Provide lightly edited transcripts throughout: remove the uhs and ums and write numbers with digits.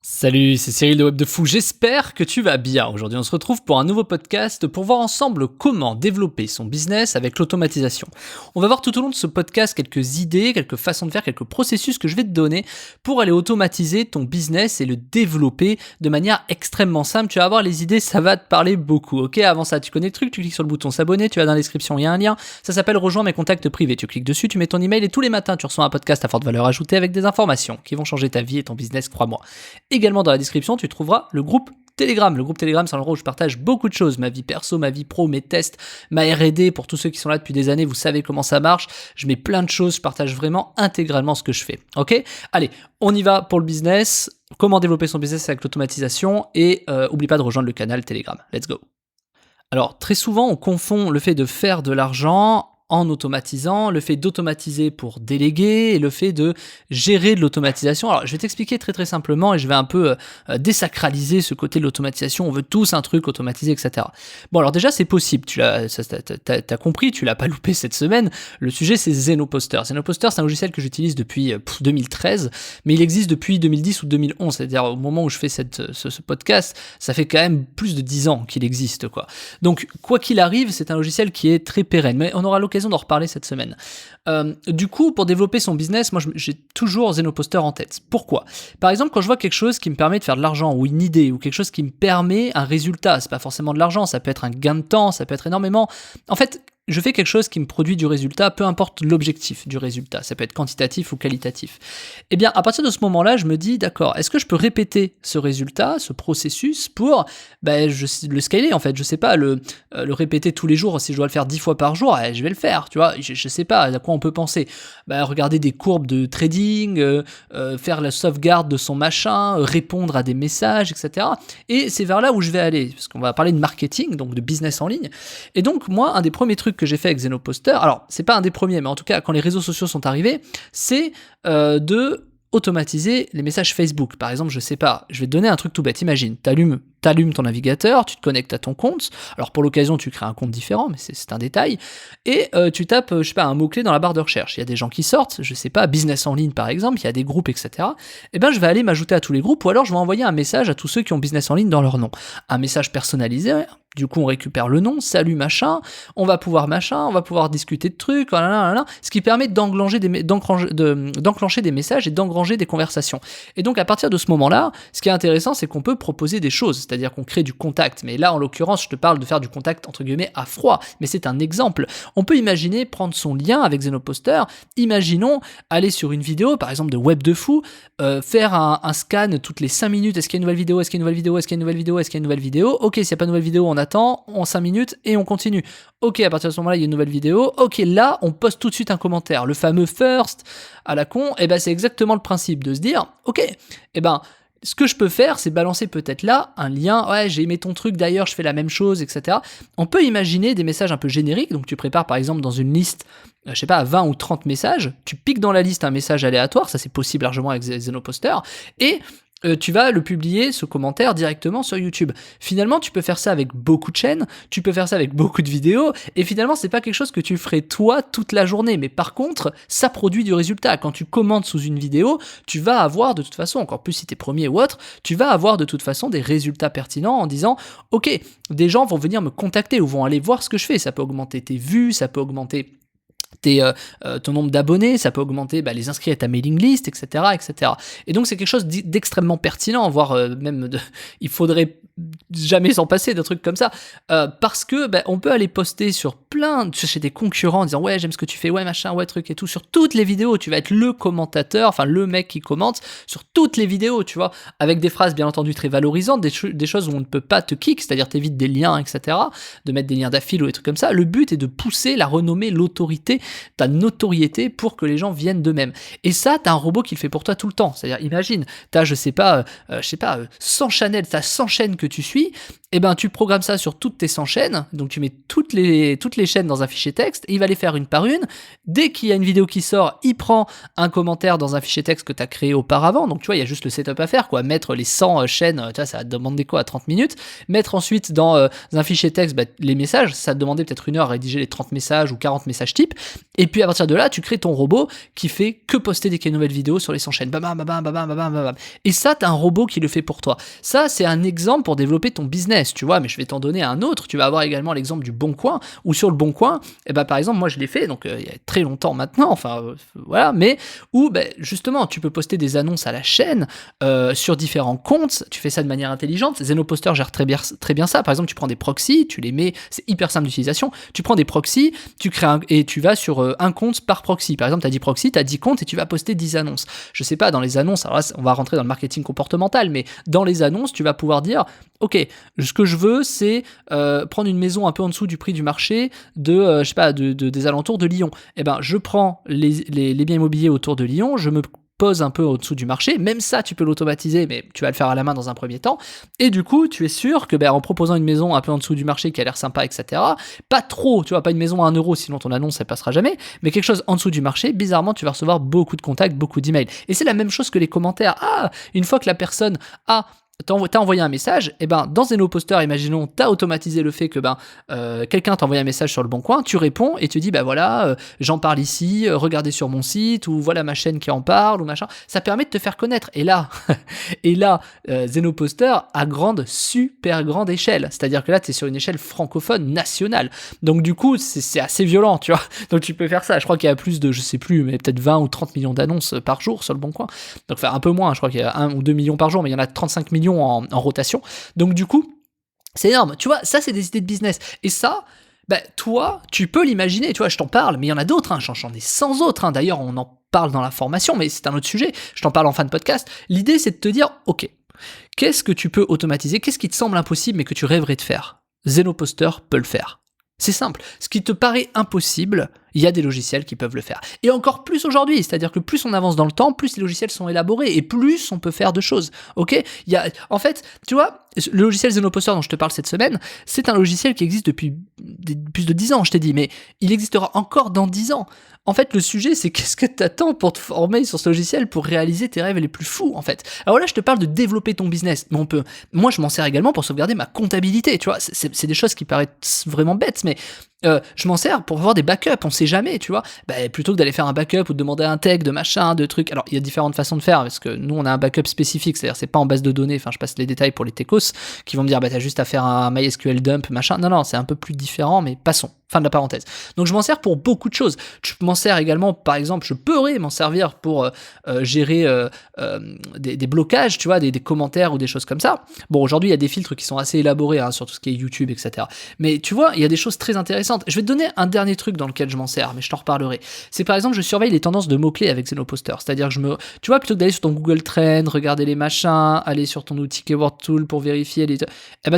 Salut, c'est Cyril de Web de Fou, j'espère que tu vas bien. Aujourd'hui on se retrouve pour un nouveau podcast pour voir ensemble comment développer son business avec l'automatisation. On va voir tout au long de ce podcast quelques idées, quelques façons de faire, quelques processus que je vais te donner pour aller automatiser ton business et le développer de manière extrêmement simple. Tu vas avoir les idées, ça va te parler beaucoup. Ok, avant ça, tu connais le truc, tu cliques sur le bouton s'abonner, tu vas dans la description, il y a un lien, ça s'appelle rejoins mes contacts privés. Tu cliques dessus, tu mets ton email et tous les matins tu reçois un podcast à forte valeur ajoutée avec des informations qui vont changer ta vie et ton business, crois-moi. Également dans la description, tu trouveras le groupe Telegram. Le groupe Telegram, c'est un endroit où je partage beaucoup de choses. Ma vie perso, ma vie pro, mes tests, ma R&D. Pour tous ceux qui sont là depuis des années, vous savez comment ça marche. Je mets plein de choses. Je partage vraiment intégralement ce que je fais. Ok ? Allez, on y va pour le business. Comment développer son business avec l'automatisation. Et oublie pas de rejoindre le canal Telegram. Let's go. Alors, très souvent, on confond le fait de faire de l'argent en automatisant, le fait d'automatiser pour déléguer et le fait de gérer de l'automatisation. Alors, je vais t'expliquer très très simplement et je vais un peu désacraliser ce côté de l'automatisation. On veut tous un truc automatisé, etc. Bon, alors déjà, c'est possible. T'as compris, tu l'as pas loupé cette semaine. Le sujet, c'est Zenoposter. Zenoposter, c'est un logiciel que j'utilise depuis 2013, mais il existe depuis 2010 ou 2011. C'est-à-dire, au moment où je fais ce podcast, ça fait quand même plus de 10 ans qu'il existe, quoi. Donc, quoi qu'il arrive, c'est un logiciel qui est très pérenne. Mais on aura l'occasion d'en reparler cette semaine. Du coup, pour développer son business, moi j'ai toujours Zenoposter en tête. Pourquoi ? Par exemple, quand je vois quelque chose qui me permet de faire de l'argent, ou une idée, ou quelque chose qui me permet un résultat, c'est pas forcément de l'argent, ça peut être un gain de temps, ça peut être énormément. En fait, je fais quelque chose qui me produit du résultat, peu importe l'objectif du résultat, ça peut être quantitatif ou qualitatif. Eh bien, à partir de ce moment-là, je me dis, d'accord, est-ce que je peux répéter ce résultat, ce processus pour le scaler en fait, je sais pas, le répéter tous les jours, si je dois le faire 10 fois par jour, je vais le faire, tu vois, je sais pas à quoi on peut penser. Regarder des courbes de trading, faire la sauvegarde de son machin, répondre à des messages, etc. Et c'est vers là où je vais aller, parce qu'on va parler de marketing, donc de business en ligne. Et donc, moi, un des premiers trucs que j'ai fait avec Zenoposter, alors c'est pas un des premiers, mais en tout cas quand les réseaux sociaux sont arrivés, c'est de automatiser les messages Facebook. Par exemple, je sais pas, je vais te donner un truc tout bête. Imagine, t'allumes ton navigateur, tu te connectes à ton compte. Alors pour l'occasion, tu crées un compte différent, mais c'est un détail. Et tu tapes, je sais pas, un mot-clé dans la barre de recherche. Il y a des gens qui sortent, je sais pas, business en ligne par exemple, il y a des groupes, etc. Et ben je vais aller m'ajouter à tous les groupes, ou alors je vais envoyer un message à tous ceux qui ont business en ligne dans leur nom. Un message personnalisé. Du coup, on récupère le nom, salut machin, on va pouvoir discuter de trucs, ce qui permet d'enclencher des messages et d'engranger des conversations. Et donc, à partir de ce moment-là, ce qui est intéressant, c'est qu'on peut proposer des choses, c'est-à-dire qu'on crée du contact. Mais là, en l'occurrence, je te parle de faire du contact, entre guillemets, à froid, mais c'est un exemple. On peut imaginer prendre son lien avec Zenoposter, imaginons aller sur une vidéo, par exemple de Web de Fou, faire un scan toutes les 5 minutes, est-ce qu'il y a une nouvelle vidéo, est-ce qu'il y a une nouvelle vidéo, est-ce qu'il y a une nouvelle vidéo, est-ce qu'il y a une nouvelle vidéo, ok, s'il n'y a pas de nouvelle vidéo, on attend, en 5 minutes et on continue. Ok, à partir de ce moment-là, il y a une nouvelle vidéo. Ok, là, on poste tout de suite un commentaire. Le fameux first à la con, c'est exactement le principe de se dire, ok, ce que je peux faire, c'est balancer peut-être là un lien. Ouais, j'ai aimé ton truc, d'ailleurs, je fais la même chose, etc. On peut imaginer des messages un peu génériques. Donc, tu prépares par exemple dans une liste, je sais pas, 20 ou 30 messages. Tu piques dans la liste un message aléatoire. Ça, c'est possible largement avec Zenoposter. Et tu vas le publier, ce commentaire, directement sur YouTube. Finalement, tu peux faire ça avec beaucoup de chaînes, tu peux faire ça avec beaucoup de vidéos, et finalement, c'est pas quelque chose que tu ferais toi toute la journée, mais par contre, ça produit du résultat. Quand tu commentes sous une vidéo, tu vas avoir de toute façon, encore plus si t'es premier ou autre, tu vas avoir de toute façon des résultats pertinents en disant, ok, des gens vont venir me contacter ou vont aller voir ce que je fais. Ça peut augmenter tes vues, ça peut augmenter ton nombre d'abonnés, ça peut augmenter les inscrits à ta mailing list, etc., etc. Et donc c'est quelque chose d'extrêmement pertinent, voire il faudrait jamais s'en passer de trucs comme ça, parce que on peut aller poster chez des concurrents en disant ouais j'aime ce que tu fais, ouais machin, ouais truc et tout, sur toutes les vidéos, tu vas être le commentateur, enfin le mec qui commente sur toutes les vidéos, tu vois, avec des phrases bien entendu très valorisantes, des choses où on ne peut pas te kick, c'est-à-dire t'évites des liens, etc., de mettre des liens d'affil ou des trucs comme ça. Le but est de pousser la renommée, l'autorité, ta notoriété pour que les gens viennent d'eux-mêmes. Et ça, t'as un robot qui le fait pour toi tout le temps. C'est-à-dire, imagine, t'as, 100 channels, t'as 100 chaînes que tu suis, eh ben, tu programmes ça sur toutes tes 100 chaînes, donc tu mets toutes les chaînes dans un fichier texte, et il va les faire une par une. Dès qu'il y a une vidéo qui sort, il prend un commentaire dans un fichier texte que tu as créé auparavant, donc tu vois, il y a juste le setup à faire, quoi, mettre les 100 chaînes, tu vois, ça va te demander quoi, à 30 minutes, mettre ensuite dans un fichier texte les messages, ça va te demander peut-être 1 heure à rédiger les 30 messages ou 40 messages types, et puis à partir de là, tu crées ton robot qui fait que poster dès qu'il y a une nouvelle vidéo sur les 100 chaînes, bam, bam, bam, bam, bam, bam, bam. Et ça, tu as un robot qui le fait pour toi. Ça, c'est un exemple pour développer ton business, tu vois, mais je vais t'en donner un autre. Tu vas avoir également l'exemple du Bon Coin, où sur le Bon Coin, par exemple, moi je l'ai fait, donc il y a très longtemps maintenant, enfin voilà, mais où justement, tu peux poster des annonces à la chaîne sur différents comptes, tu fais ça de manière intelligente. Zenoposter gère très bien ça. Par exemple, tu prends des proxys, tu les mets, c'est hyper simple d'utilisation, tu prends des proxys, tu crées et tu vas sur un compte par proxy. Par exemple, tu as 10 proxys, tu as 10 comptes et tu vas poster 10 annonces. Je sais pas, dans les annonces, alors là, on va rentrer dans le marketing comportemental, mais dans les annonces, tu vas pouvoir dire, ok, ce que je veux, c'est prendre une maison un peu en dessous du prix du marché de, je sais pas, des alentours de Lyon. Eh ben, je prends les biens immobiliers autour de Lyon, je me pose un peu au-dessous du marché, même ça tu peux l'automatiser, mais tu vas le faire à la main dans un premier temps, et du coup tu es sûr que en proposant une maison un peu en dessous du marché qui a l'air sympa, etc., pas trop, tu vois, pas une maison à 1 euro, sinon ton annonce elle passera jamais, mais quelque chose en dessous du marché, bizarrement tu vas recevoir beaucoup de contacts, beaucoup d'emails, et c'est la même chose que les commentaires. Une fois que la personne a t'as envoyé un message, et dans Zenoposter, imaginons, t'as automatisé le fait que quelqu'un t'a envoyé un message sur le Bon Coin, tu réponds et tu dis voilà, j'en parle ici, regardez sur mon site, ou voilà ma chaîne qui en parle, ou machin. Ça permet de te faire connaître. Et là, Zenoposter à super grande échelle. C'est-à-dire que là, t'es sur une échelle francophone nationale. Donc du coup, c'est assez violent, tu vois. Donc tu peux faire ça. Je crois qu'il y a plus de, je sais plus, mais peut-être 20 ou 30 millions d'annonces par jour sur le Bon Coin. Donc enfin un peu moins, je crois qu'il y a 1 ou 2 millions par jour, mais il y en a 35 millions en rotation. Donc du coup, c'est énorme. Tu vois, ça c'est des idées de business. Et ça, toi, tu peux l'imaginer. Tu vois, je t'en parle, mais il y en a d'autres. J'en ai 100 autres. D'ailleurs, on en parle dans la formation, mais c'est un autre sujet. Je t'en parle en fin de podcast. L'idée, c'est de te dire, ok, qu'est-ce que tu peux automatiser? Qu'est-ce qui te semble impossible, mais que tu rêverais de faire? Zenoposter peut le faire. C'est simple. Ce qui te paraît impossible, il y a des logiciels qui peuvent le faire. Et encore plus aujourd'hui, c'est-à-dire que plus on avance dans le temps, plus les logiciels sont élaborés et plus on peut faire de choses. Ok ? En fait, tu vois, le logiciel Zenoposter dont je te parle cette semaine, c'est un logiciel qui existe depuis plus de 10 ans, je t'ai dit, mais il existera encore dans 10 ans. En fait, le sujet, c'est qu'est-ce que t'attends pour te former sur ce logiciel pour réaliser tes rêves les plus fous, en fait. Alors là, je te parle de développer ton business, mais moi, je m'en sers également pour sauvegarder ma comptabilité, tu vois. C'est des choses qui paraissent vraiment bêtes, mais je m'en sers pour avoir des backups, on sait jamais, tu vois. Plutôt que d'aller faire un backup ou de demander un tag, de machin, de trucs. Alors, il y a différentes façons de faire, parce que nous, on a un backup spécifique, c'est-à-dire c'est pas en base de données, enfin, je passe les détails pour les techos, qui vont me dire, t'as juste à faire un MySQL dump, machin. Non, c'est un peu plus différent, mais passons. Fin de la parenthèse. Donc je m'en sers pour beaucoup de choses. Je m'en sers également, par exemple, je pourrais m'en servir pour gérer des blocages, tu vois, des commentaires ou des choses comme ça. Bon, aujourd'hui, il y a des filtres qui sont assez élaborés sur tout ce qui est YouTube, etc. Mais tu vois, il y a des choses très intéressantes. Je vais te donner un dernier truc dans lequel je m'en sers, mais je t'en reparlerai. C'est par exemple, je surveille les tendances de mots-clés avec Zenoposter. C'est-à-dire que tu vois, plutôt que d'aller sur ton Google Trends, regarder les machins, aller sur ton outil Keyword Tool pour vérifier tout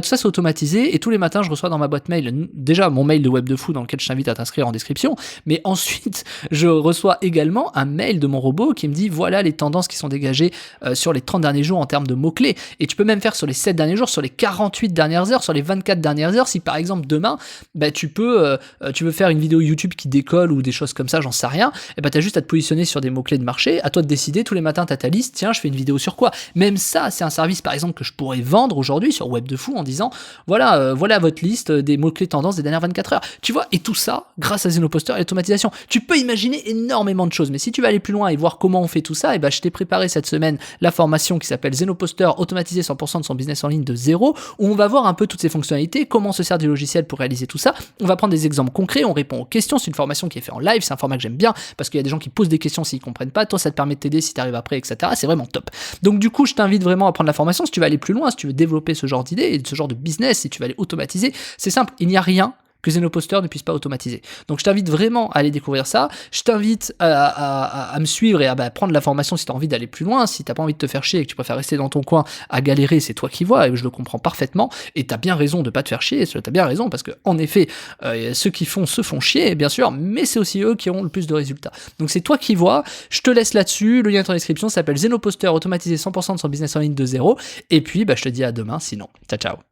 ça, c'est automatisé. Et tous les matins, je reçois dans ma boîte mail, déjà mon mail de Web de Fou dans lequel je t'invite à t'inscrire en description, mais ensuite je reçois également un mail de mon robot qui me dit voilà les tendances qui sont dégagées sur les 30 derniers jours en termes de mots-clés, et tu peux même faire sur les 7 derniers jours, sur les 48 dernières heures, sur les 24 dernières heures, si par exemple demain tu veux faire une vidéo YouTube qui décolle ou des choses comme ça, j'en sais rien, et t'as juste à te positionner sur des mots-clés de marché, à toi de décider, tous les matins t'as ta liste, tiens je fais une vidéo sur quoi. Même ça c'est un service par exemple que je pourrais vendre aujourd'hui sur Web de Fou en disant voilà votre liste des mots-clés tendances des dernières 24 heures, tu vois. Et tout ça, grâce à Zenoposter et l'automatisation. Tu peux imaginer énormément de choses, mais si tu vas aller plus loin et voir comment on fait tout ça, je t'ai préparé cette semaine la formation qui s'appelle Zenoposter, automatiser 100% de son business en ligne de zéro, où on va voir un peu toutes ces fonctionnalités, comment on se sert du logiciel pour réaliser tout ça. On va prendre des exemples concrets, on répond aux questions, c'est une formation qui est faite en live, c'est un format que j'aime bien, parce qu'il y a des gens qui posent des questions s'ils comprennent pas, toi ça te permet de t'aider si t'arrives après, etc. C'est vraiment top. Donc du coup, je t'invite vraiment à prendre la formation si tu veux aller plus loin, si tu veux développer ce genre d'idées et ce genre de business, si tu veux aller automatiser. C'est simple, il n'y a rien que Zenoposter ne puisse pas automatiser. Donc je t'invite vraiment à aller découvrir ça, je t'invite à me suivre et à prendre la formation si tu as envie d'aller plus loin, si tu n'as pas envie de te faire chier et que tu préfères rester dans ton coin à galérer, c'est toi qui vois, et je le comprends parfaitement, et tu as bien raison de pas te faire chier, tu as bien raison, parce que en effet, ceux qui se font chier, bien sûr, mais c'est aussi eux qui auront le plus de résultats. Donc c'est toi qui vois, je te laisse là-dessus, le lien est en description, ça s'appelle Zenoposter, automatiser 100% de son business en ligne de zéro, et puis je te dis à demain sinon. Ciao ciao.